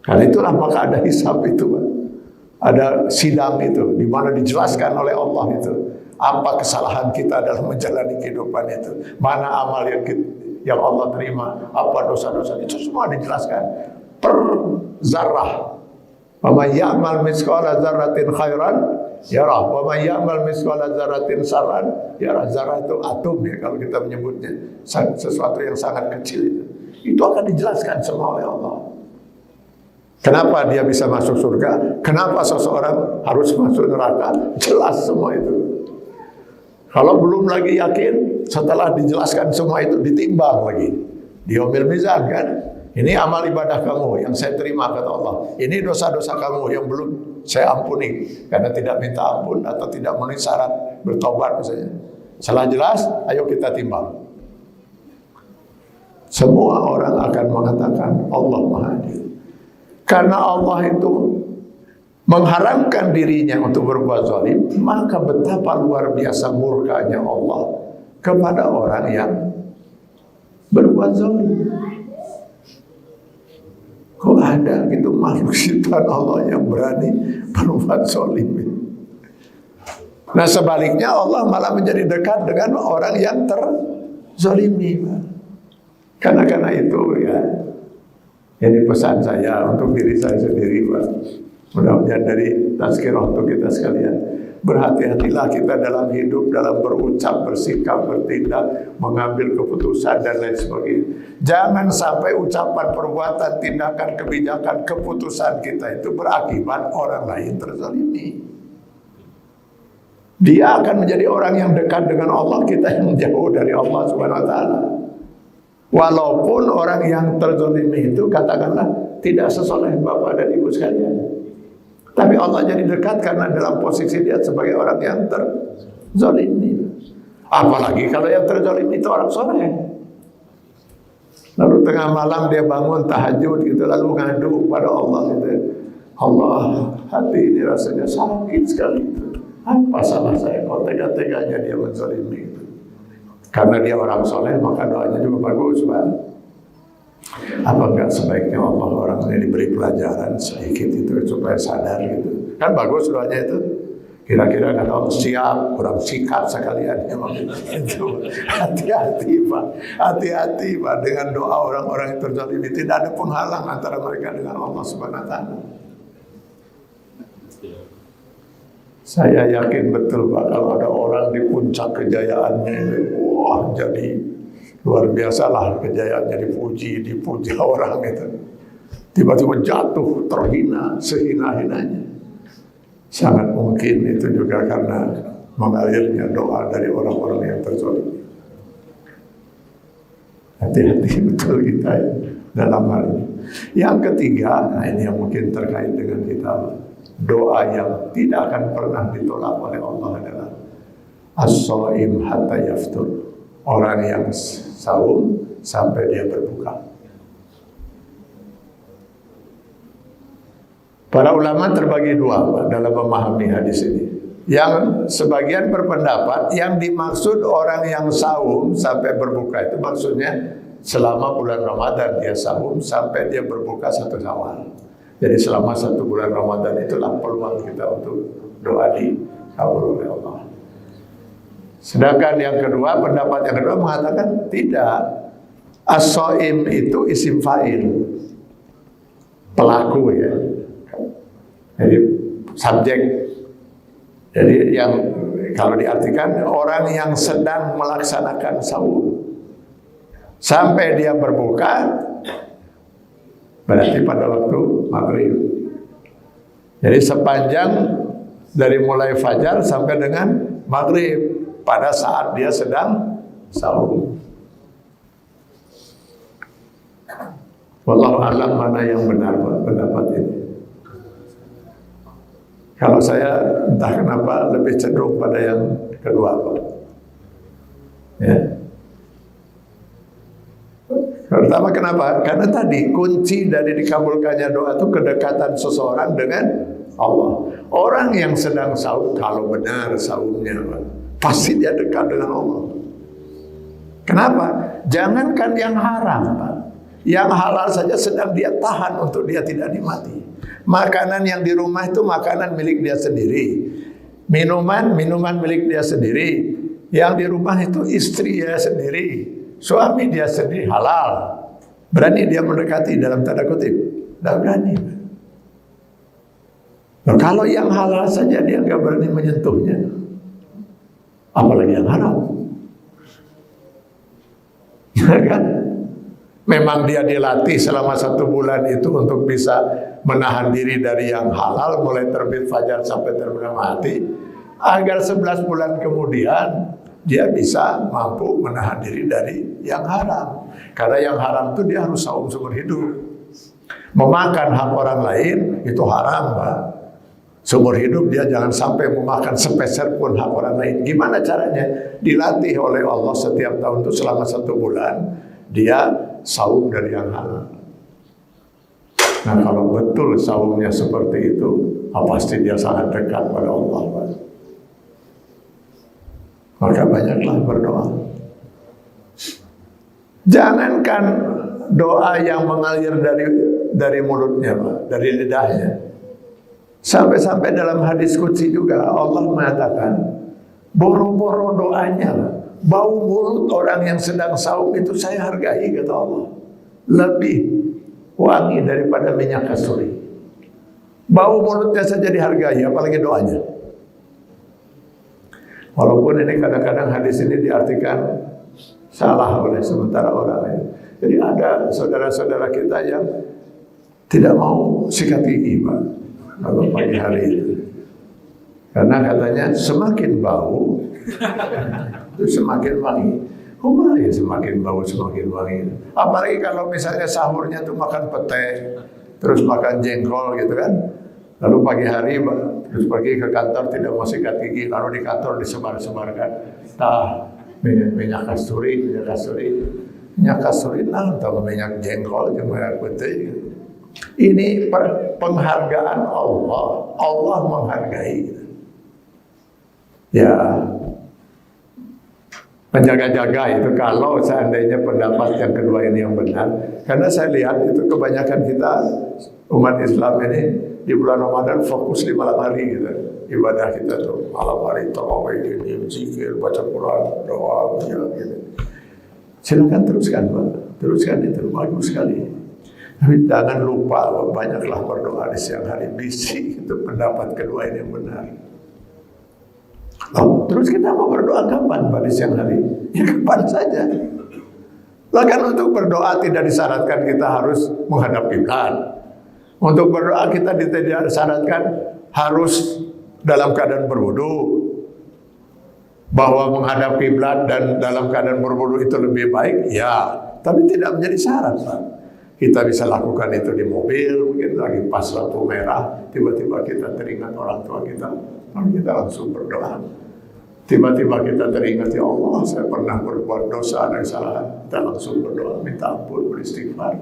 Karena itulah maka ada hisab itu, Pak. Ada sidang itu di mana dijelaskan oleh Allah itu apa kesalahan kita dalam menjalani kehidupan itu, mana amal yang Allah terima, apa dosa-dosa, itu semua dijelaskan per zarrah. Wa may ya'mal mithqala dzarratin khairan yarah, wa may ya'mal mithqala dzarratin syarran yarah. Zarrah itu atom ya kalau kita menyebutnya, sesuatu yang sangat kecil itu. Itu akan dijelaskan semua oleh Allah. Kenapa dia bisa masuk surga? Kenapa seseorang harus masuk neraka? Jelas semua itu. Kalau belum lagi yakin, setelah dijelaskan semua itu ditimbang lagi. Diomil mizan kan? Ini amal ibadah kamu yang saya terima kata Allah. Ini dosa-dosa kamu yang belum saya ampuni karena tidak minta ampun atau tidak memenuhi syarat bertobat misalnya. Setelah jelas, ayo kita timbang. Semua orang akan mengatakan Allah Maha Adil. Karena Allah itu mengharamkan dirinya untuk berbuat zalim, maka betapa luar biasa murkanya Allah kepada orang yang berbuat zalim. Kok ada gitu makhluk ciptaan Allah yang berani berbuat zalim? Nah sebaliknya Allah malah menjadi dekat dengan orang yang terzalimi. Karena itu ya, ini pesan saya untuk diri saya sendiri, Pak. Mudah-mudahan dari tazkirah untuk kita sekalian. Berhati-hatilah kita dalam hidup, dalam berucap, bersikap, bertindak, mengambil keputusan dan lain sebagainya. Jangan sampai ucapan, perbuatan, tindakan, kebijakan, keputusan kita itu berakibat orang lain terzalimi. Dia akan menjadi orang yang dekat dengan Allah, kita yang jauh dari Allah Subhanahu wa taala. Walaupun orang yang terzalimi itu katakanlah tidak sesoleh Bapak dan Ibu sekalian, tapi Allah jadi dekat karena dalam posisi dia sebagai orang yang terzalimi. Apalagi kalau yang terzalimi itu orang soleh. Lalu tengah malam dia bangun tahajud gitu, lalu ngadu pada Allah gitu. Allah, hati ini rasanya sakit sekali. Apa salah saya kok tega-teganya dia menzalimi itu? Karena dia orang soleh maka doanya juga bagus, Pak. Apa enggak sebaiknya Allah orang ini diberi pelajaran sedikit itu supaya sadar gitu? Kan bagus doanya itu. Kira-kira kata Allah siap, kurang sikat sekalian itu. Hati-hati, Pak. Hati-hati, Pak, dengan doa orang-orang yang terzalimi. Tidak ada penghalang antara mereka dengan Allah Subhanahu wa taala. Saya yakin betul, Pak, kalau ada orang di puncak kejayaannya ini, wah jadi luar biasa lah kejayaannya, dipuji orang itu. Tiba-tiba jatuh, terhina, sehina-hinanya. Sangat mungkin itu juga karena mengalirnya doa dari orang-orang yang terzalimi. Hati-hati betul kita ya, dalam hal ini. Yang ketiga, nah ini yang mungkin terkait dengan kita, doa yang tidak akan pernah ditolak oleh Allah adalah as-shaim hatta yaftur, orang yang saum sampai dia berbuka. Para ulama terbagi dua dalam memahami hadis ini. Yang sebagian berpendapat yang dimaksud orang yang saum sampai berbuka itu maksudnya selama bulan Ramadan dia saum sampai dia berbuka 1 Syawal. Jadi selama 1 bulan Ramadan itulah peluang kita untuk doa dikabul oleh Allah. Sedangkan yang kedua, pendapat yang kedua mengatakan tidak. As-shaim itu isim fa'il, pelaku ya. Jadi subjek. Jadi yang kalau diartikan orang yang sedang melaksanakan saum sampai dia berbuka, berarti pada waktu maghrib. Jadi sepanjang dari mulai fajar sampai dengan maghrib pada saat dia sedang saum. Wallahu a'lam mana yang benar pendapat ini. Kalau saya entah kenapa lebih cenderung pada yang kedua, Pak. Ya. Pertama kenapa? Karena tadi kunci dari dikabulkannya doa itu kedekatan seseorang dengan Allah. Orang yang sedang saum kalau benar saumnya, Pak, pasti dia dekat dengan Allah. Kenapa? Jangankan yang haram, Pak. Yang halal saja sedang dia tahan untuk dia tidak nikmati. Makanan yang di rumah itu makanan milik dia sendiri. Minuman milik dia sendiri. Yang di rumah itu istri dia sendiri. Suami dia sendiri, halal. Berani dia mendekati dalam tanda kutip? Tidak berani. Nah, kalau yang halal saja dia nggak berani menyentuhnya, apalagi yang haram. Ya kan? Memang dia dilatih selama 1 bulan itu untuk bisa menahan diri dari yang halal, mulai terbit fajar sampai terbenam mati, agar 11 bulan kemudian dia bisa mampu menahan diri dari yang haram. Karena yang haram itu dia harus saum seumur hidup. Memakan hak orang lain itu haram, Pak. Seumur hidup dia jangan sampai memakan sepeser pun hak orang lain. Gimana caranya? Dilatih oleh Allah setiap tahun itu selama 1 bulan dia saum dari yang halal. Nah, kalau betul saumnya seperti itu, pasti dia sangat dekat pada Allah, Pak. Maka banyaklah berdoa. Jangankan doa yang mengalir dari mulutnya, Pak, dari lidahnya. Sampai-sampai dalam hadis qudsi juga Allah mengatakan, boro-boro doanya, bau mulut orang yang sedang saum itu saya hargai, kata Allah, lebih wangi daripada minyak kasturi. Bau mulutnya saja dihargai, apalagi doanya. Walaupun ini kadang-kadang hadis ini diartikan salah oleh sementara orang lain. Jadi ada saudara-saudara kita yang tidak mau sikat gigi, Pak, kalau pagi hari itu. Karena katanya semakin bau itu semakin wangi. Ya semakin bau semakin wangi. Apalagi kalau misalnya sahurnya tuh makan pete, terus makan jengkol gitu kan. Lalu pagi hari terus pergi ke kantor tidak mau sikat gigi, lalu di kantor disebar-sebarkan minyak kasturi. Nah, atau minyak jengkol cuma minyak putih. Ini penghargaan Allah. Allah menghargai. Ya, menjaga-jaga itu kalau seandainya pendapat yang kedua ini yang benar. Karena saya lihat itu kebanyakan kita umat Islam ini di bulan Ramadan fokus di malam hari gitu. Ibadah kita tuh malam hari tarawih ini, zikir, baca Quran, doa, gitu. Silakan teruskan, Pak. Teruskan, itu bagus sekali. Tapi jangan lupa, banyaklah berdoa di siang hari. Bisi itu pendapat kedua ini yang benar. Terus kita mau berdoa kapan, Pak, di siang hari? Ya kapan saja. Bahkan untuk berdoa tidak disyaratkan kita harus menghadap kiblat. Untuk berdoa kita tidak disyaratkan harus dalam keadaan berwudu. Bahwa menghadap kiblat dan dalam keadaan berwudu itu lebih baik, ya. Tapi tidak menjadi syarat, Pak. Kita bisa lakukan itu di mobil, mungkin lagi pas lampu merah, tiba-tiba kita teringat orang tua kita, lalu kita langsung berdoa. Tiba-tiba kita teringat, ya Allah, saya pernah berbuat dosa dan kesalahan. Kita langsung berdoa, minta ampun, beristighfar.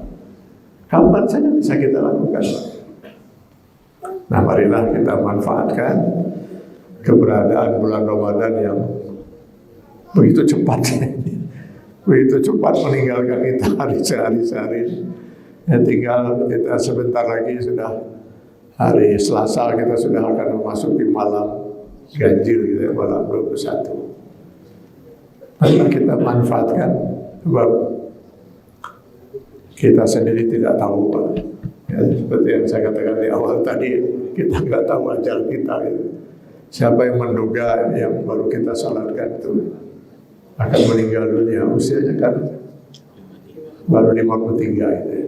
Kapan saja bisa kita lakukan, Pak. Nah, marilah kita manfaatkan keberadaan bulan Ramadan yang begitu cepat ini. Begitu cepat meninggalkan kita hari sehari. Ya, tinggal kita sebentar lagi sudah hari Selasa, kita sudah akan memasuki malam ganjil gitu ya, malam 21. Mari kita manfaatkan, sebab kita sendiri tidak tahu, Pak. Ya, seperti yang saya katakan di awal tadi, kita nggak tahu ajal kita. Gitu. Siapa yang menduga yang baru kita salatkan itu akan meninggal dunia, usianya kan baru 53 itu ya.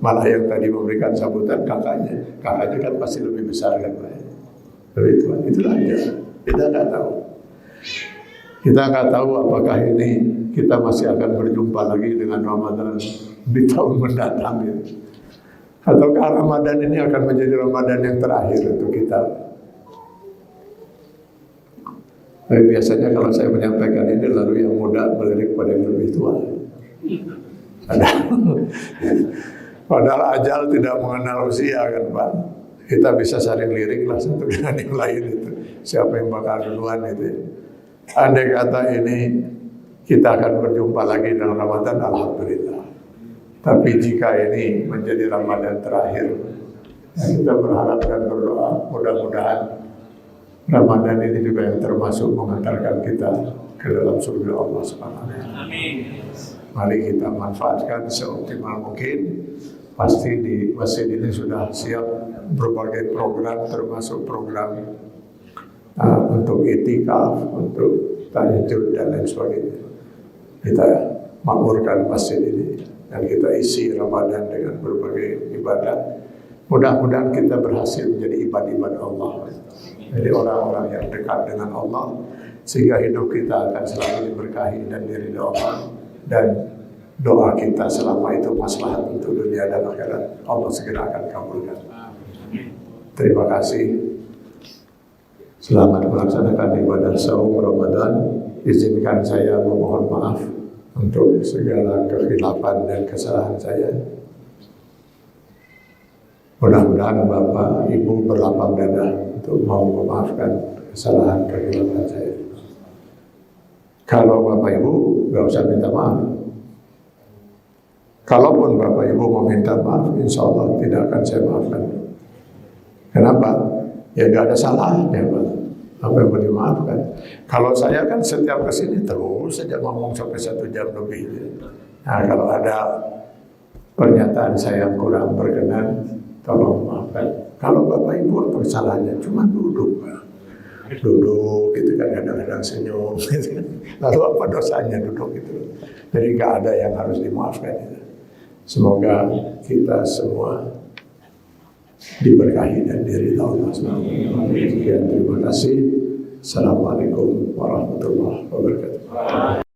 Malah yang tadi memberikan sambutan kakaknya kan pasti lebih besar kan, Pak. Lebih tua, itulah aja. Kita nggak tahu. Kita nggak tahu apakah ini kita masih akan berjumpa lagi dengan Ramadan di tahun mendatang gitu. Ataukah Ramadan ini akan menjadi Ramadan yang terakhir untuk kita. Tapi biasanya kalau saya menyampaikan ini lalu yang muda melirik pada yang lebih tua. Padahal ajal tidak mengenal usia kan, Pak. Kita bisa saling lirik lah satu dengan yang lain itu. Siapa yang bakal duluan itu. Andai kata ini kita akan berjumpa lagi dalam Ramadan, alhamdulillah. Tapi jika ini menjadi Ramadan terakhir, ya kita berharap dan berdoa mudah-mudahan Ramadan ini juga yang termasuk mengantarkan kita ke dalam surga Allah Subhanahu wa taala. Amin. Mari kita manfaatkan seoptimal mungkin. Pasti di masjid ini sudah siap berbagai program, termasuk program untuk itikaf, untuk tahajud dan lain sebagainya. Kita makmurkan masjid ini dan kita isi Ramadan dengan berbagai ibadah. Mudah-mudahan kita berhasil menjadi ibad-ibad Allah. Jadi orang-orang yang dekat dengan Allah, sehingga hidup kita akan selalu diberkahi dan diridhoi Allah, dan doa kita selama itu maslahat untuk dunia dan akhirat, Allah segera akan kabulkan. Terima kasih. Selamat melaksanakan ibadah saum Ramadan. Izinkan saya memohon maaf untuk segala kekhilafan dan kesalahan saya. Mudah-mudahan Bapak Ibu berlapang dada untuk mau memaafkan kesalahan kekhilafan saya. Kalau Bapak Ibu nggak usah minta maaf. Kalaupun Bapak Ibu mau minta maaf, insya Allah tidak akan saya maafkan. Kenapa? Ya nggak ada salahnya, Pak. Apa yang mau dimaafkan? Kalau saya kan setiap kesini terus saja ngomong sampai 1 jam lebih. Nah, kalau ada pernyataan saya yang kurang berkenan, tolong maafkan. Kalau Bapak Ibu apa kesalahannya? Cuma duduk, Pak. Duduk gitu kan, kadang-kadang senyum gitu. Lalu apa dosanya duduk gitu? Jadi nggak ada yang harus dimaafkan. Semoga kita semua diberkahi dan diridhoi Allah SWT. Sekian, terima kasih. Assalamualaikum warahmatullahi wabarakatuh.